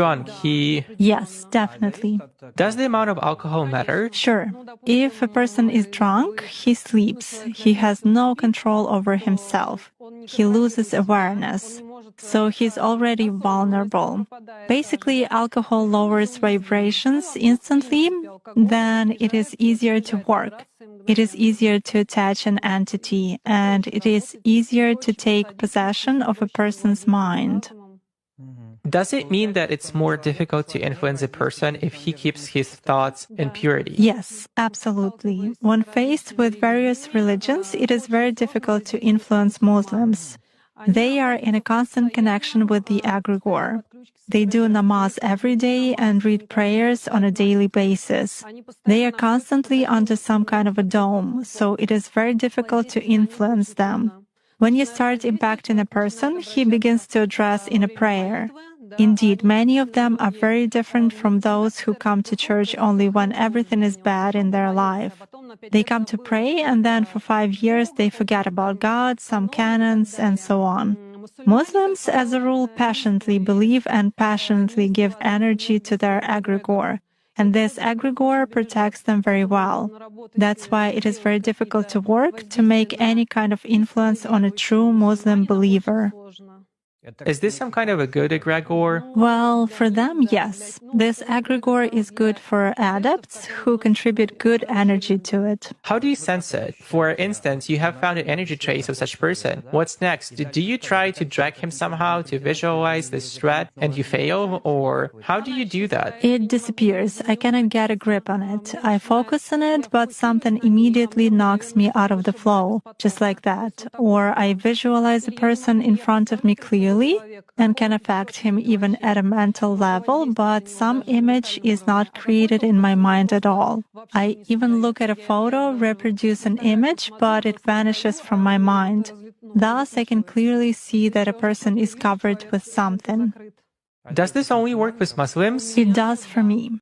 drunk, he... Yes, definitely. Does the amount of alcohol matter? Sure. If a person is drunk, he sleeps. He has no control over himself. He loses awareness. So he's already vulnerable. Basically, alcohol lowers vibrations instantly, then it is easier to work. It is easier to attach an entity, and it is easier to take possession of a person's mind. Does it mean that it's more difficult to influence a person if he keeps his thoughts in purity? Yes, absolutely. When faced with various religions, it is very difficult to influence Muslims. They are in a constant connection with the egregore. They do namaz every day and read prayers on a daily basis. They are constantly under some kind of a dome, so it is very difficult to influence them. When you start impacting a person, he begins to address in a prayer. Indeed, many of them are very different from those who come to church only when everything is bad in their life. They come to pray, and then for 5 years they forget about God, some canons, and so on. Muslims, as a rule, passionately believe and passionately give energy to their egregore, and this egregore protects them very well. That's why it is very difficult to work to make any kind of influence on a true Muslim believer. Is this some kind of a good egregore? Well, for them, yes. This egregore is good for adepts who contribute good energy to it. How do you sense it? For instance, you have found an energy trace of such person. What's next? Do you try to drag him somehow to visualize this threat and you fail? Or how do you do that? It disappears. I cannot get a grip on it. I focus on it, but something immediately knocks me out of the flow, just like that. Or I visualize a person in front of me clearly and can affect him even at a mental level, but some image is not created in my mind at all. I even look at a photo, reproduce an image, but it vanishes from my mind. Thus, I can clearly see that a person is covered with something. Does this only work with Muslims? It does for me.